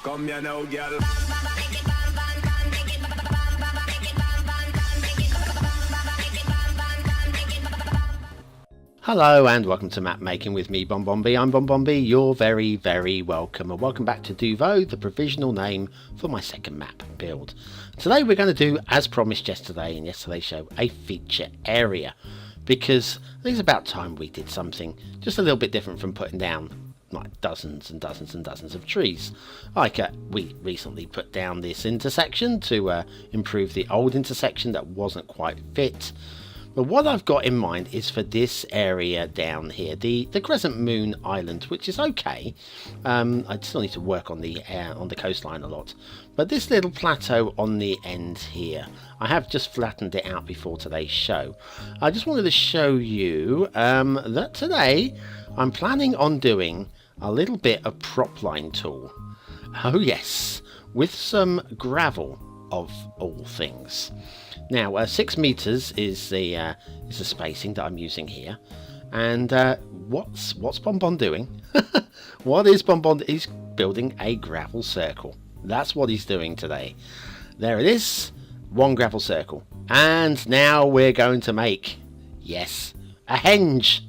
Come here now, girl. Hello and welcome to map making with me, BonBonB. I'm BonBonB. You're very, very welcome, and welcome back to Duvo, the provisional name for my second map build. Today we're going to do, as promised yesterday in yesterday's show, a feature area, because I think it's about time we did something just a little bit different from putting down like dozens and dozens and dozens of trees. Like we recently put down this intersection to improve the old intersection that wasn't quite fit. But what I've got in mind is for this area down here, the Crescent Moon Island, which is okay. I still need to work on the coastline a lot. But this little plateau on the end here, I have just flattened it out before today's show. I just wanted to show you that today I'm planning on doing a little bit of prop line tool. Oh yes, with some gravel of all things. Now 6 meters is the spacing that I'm using here, and what's BonBon doing? What is BonBon? He's building a gravel circle. That's what he's doing today. There it is, one gravel circle, and now we're going to make, yes, a henge.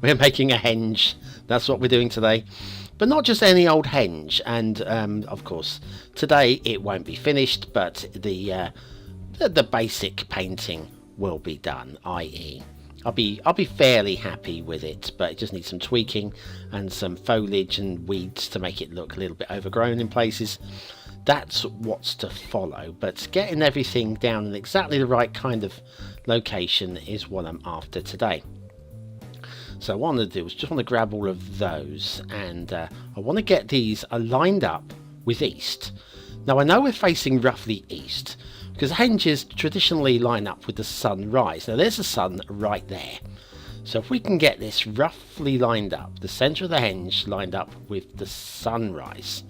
We're making a henge. That's what we're doing today. But not just any old henge, and of course today it won't be finished, but the basic painting will be done, i.e. I'll be fairly happy with it, but it just needs some tweaking and some foliage and weeds to make it look a little bit overgrown in places. That's what's to follow, but getting everything down in exactly the right kind of location is what I'm after today. So what I want to do is just want to grab all of those, and I want to get these lined up with east. Now I know we're facing roughly east, because henges traditionally line up with the sunrise. Now there's the sun right there. So if we can get this roughly lined up, the centre of the henge lined up with the sunrise.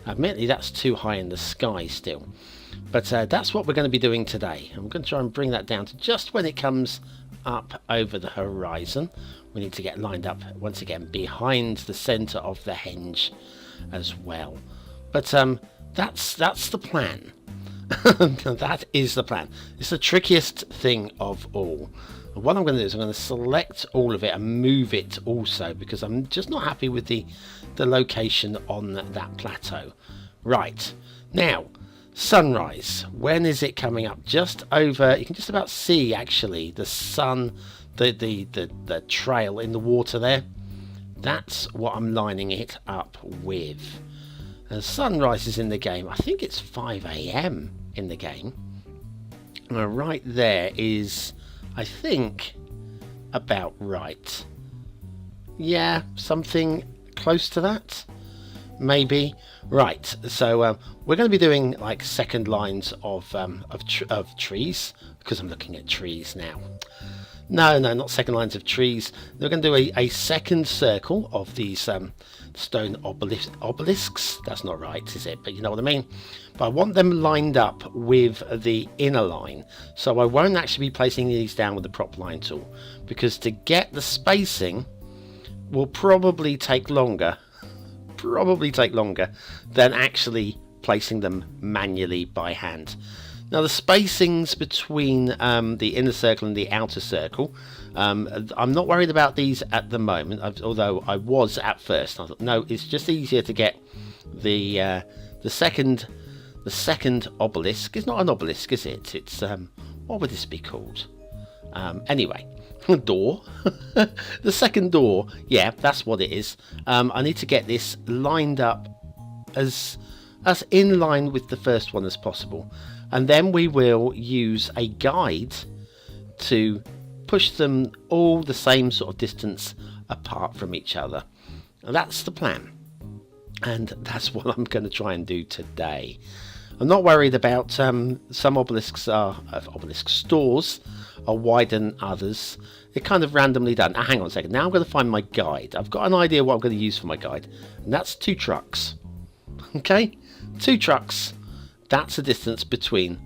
Admittedly that's too high in the sky still. But that's what we're going to be doing today. And we're going to try and bring that down to just when it comes up over the horizon. We need to get lined up once again behind the centre of the henge as well. But that's the plan. That is the plan. It's the trickiest thing of all. And what I'm going to do is I'm going to select all of it and move it also, because I'm just not happy with the location on that plateau. Right, now sunrise, when is it coming up? Just over, you can just about see actually the sun, the trail in the water there. That's what I'm lining it up with. And sunrise is in the game, I think it's 5 AM in the game. Right there is, I think, about right. Yeah, something close to that, maybe. Right, so we're going to be doing like second lines of trees, because I'm looking at trees now. No, not second lines of trees. They're going to do a second circle of these stone obelisks. That's not right, is it? But you know what I mean. But I want them lined up with the inner line. So I won't actually be placing these down with the prop line tool, because to get the spacing will probably take longer. Than actually placing them manually by hand. Now the spacings between the inner circle and the outer circle, I'm not worried about these at the moment, although I was at first. I thought, no, it's just easier to get the second obelisk. It's not an obelisk, is it? It's what would this be called? Anyway, door. The second door, yeah, that's what it is. I need to get this lined up as in line with the first one as possible, and then we will use a guide to push them all the same sort of distance apart from each other. That's the plan, and that's what I'm going to try and do today. I'm not worried about some obelisk stores are wider than others. They're kind of randomly done. Hang on a second, now I'm going to find my guide. I've got an idea what I'm going to use for my guide, and that's 2 trucks. Okay, 2 trucks. That's the distance between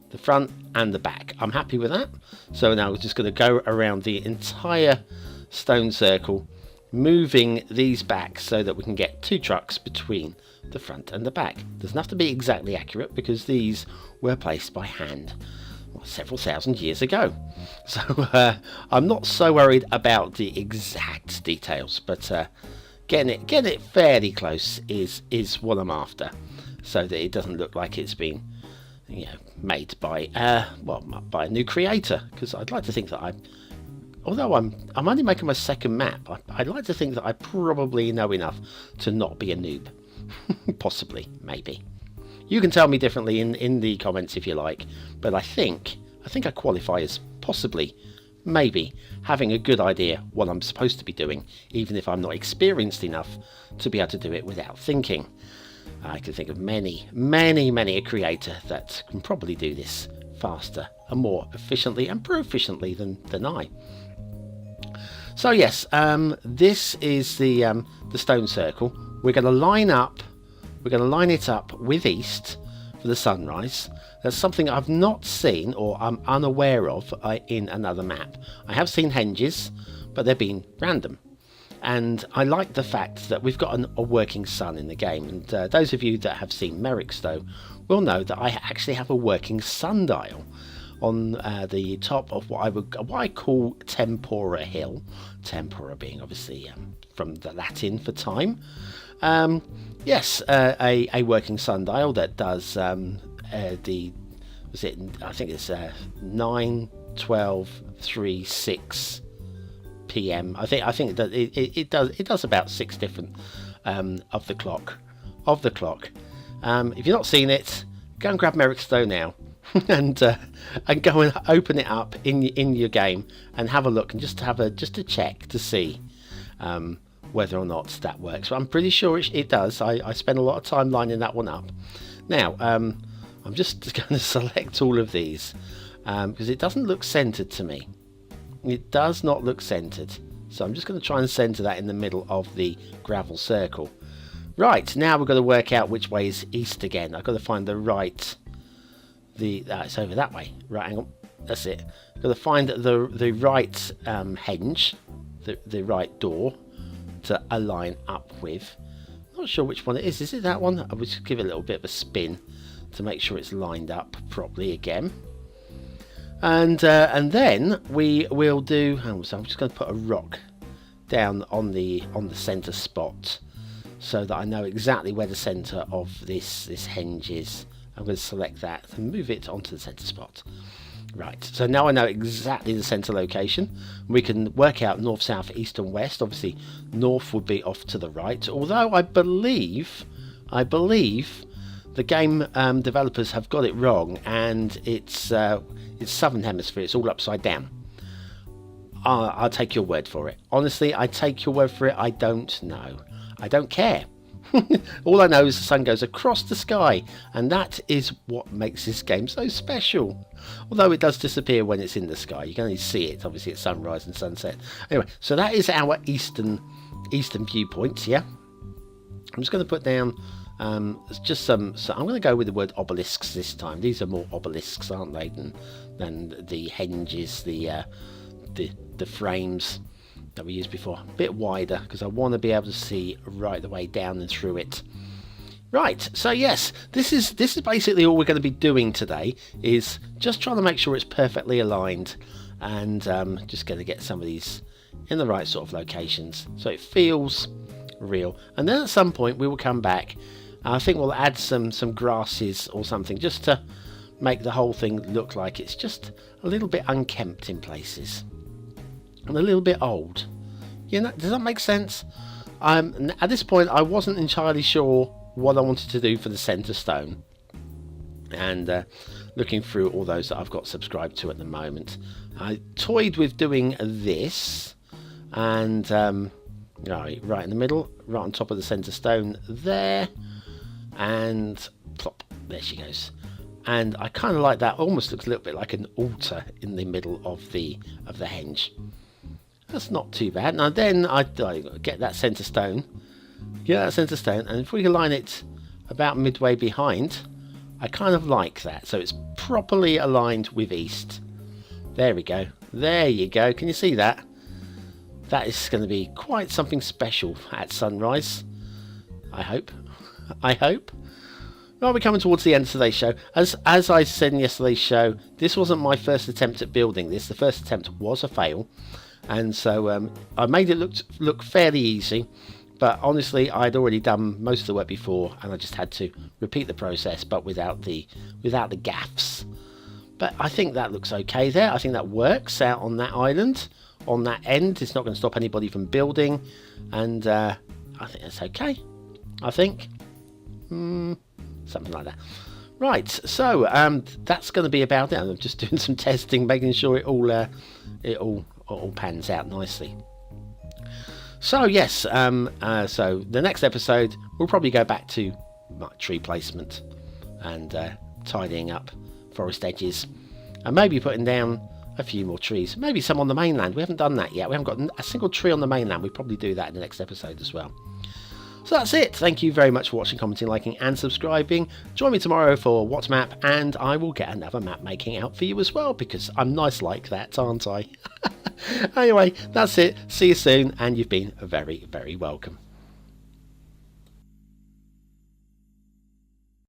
the front and the back. I'm happy with that. So now we're just going to go around the entire stone circle moving these back so that we can get 2 trucks between the front and the back. Doesn't have to be exactly accurate because these were placed by hand several thousand years ago. So I'm not so worried about the exact details, but getting it fairly close is what I'm after, so that it doesn't look like it's been, you know, made by by a new creator. Because I'd like to think that although I'm only making my second map, I'd like to think that I probably know enough to not be a noob. Possibly, maybe. You can tell me differently in the comments if you like, but I think I qualify as possibly, maybe, having a good idea what I'm supposed to be doing, even if I'm not experienced enough to be able to do it without thinking. I can think of many a creator that can probably do this faster and more efficiently and proficiently than I. So yes, this is the stone circle. We're going to line it up with east for the sunrise. That's something I've not seen, or I'm unaware of, in another map. I have seen henges, but they've been random. And I like the fact that we've got a working sun in the game. And those of you that have seen Merrickstowe will know that I actually have a working sundial on the top of what I call Tempora Hill. Tempora being obviously from the Latin for time. Yes, a working sundial that does I think it's 9, 12, 3, 6 p.m. I think that it does about 6 different of the clock. If you've not seen it, go and grab Merrickstowe now and go and open it up in your game and have a look and just a check to see whether or not that works. But I'm pretty sure it does. I spent a lot of time lining that one up. Now I'm just going to select all of these because it doesn't look centered to me. It does not look centered, so I'm just going to try and center that in the middle of the gravel circle. Right, now we've got to work out which way is east again. I've got to find the right, it's over that way. Right, hang on, that's it. I've got to find the right henge, the right door to align up with. Not sure which one it is. Is it that one? I will just give it a little bit of a spin to make sure it's lined up properly again. And then we will do. So I'm just going to put a rock down on the center spot so that I know exactly where the center of this henge is. I'm going to select that and move it onto the center spot. Right, so now I know exactly the center location. We can work out north, south, east and west. Obviously north would be off to the right, although I believe the game developers have got it wrong, and it's southern hemisphere. It's all upside down. I'll take your word for it. Honestly, I take your word for it. I don't know. I don't care. All I know is the sun goes across the sky, and that is what makes this game so special. Although it does disappear when it's in the sky. You can only see it, obviously, at sunrise and sunset. Anyway, so that is our eastern viewpoint. Yeah, I'm just going to put down just some. So I'm going to go with the word obelisks this time. These are more obelisks, aren't they, than the henges, the frames that we used before. A bit wider because I want to be able to see right the way down and through it. Right, so yes, this is basically all we're going to be doing today, is just trying to make sure it's perfectly aligned, and just going to get some of these in the right sort of locations so it feels real. And then at some point we will come back. I think we'll add some grasses or something just to make the whole thing look like it's just a little bit unkempt in places and a little bit old. You know, does that make sense? At this point I wasn't entirely sure what I wanted to do for the center stone, and looking through all those that I've got subscribed to at the moment, I toyed with doing this, and right in the middle, right on top of the center stone there, and plop, there she goes. And I kind of like that. Almost looks a little bit like an altar in the middle of the henge. That's not too bad. Now then I get that center stone. And if we align it about midway behind, I kind of like that. So it's properly aligned with east. There we go. There you go. Can you see that? that is going to be quite something special at sunrise. I hope. Well, we're coming towards the end of today's show. As I said in yesterday's show, this wasn't my first attempt at building this. The first attempt was a fail, and so I made it look fairly easy. But honestly, I'd already done most of the work before, and I just had to repeat the process, but without the gaffs. But I think that looks okay there. I think that works out on that island, on that end. It's not going to stop anybody from building, and I think that's okay. I think. Something like that. Right, so that's going to be about it. I'm just doing some testing, making sure it all pans out nicely. So yes, so the next episode we'll probably go back to tree placement and tidying up forest edges, and maybe putting down a few more trees. Maybe some on the mainland. We haven't done that yet. We haven't got a single tree on the mainland. We'll probably do that in the next episode as well. So that's it. Thank you very much for watching, commenting, liking and subscribing. Join me tomorrow for What Map, and I will get another map making out for you as well, because I'm nice like that, aren't I? Anyway, that's it. See you soon, and you've been very, very welcome.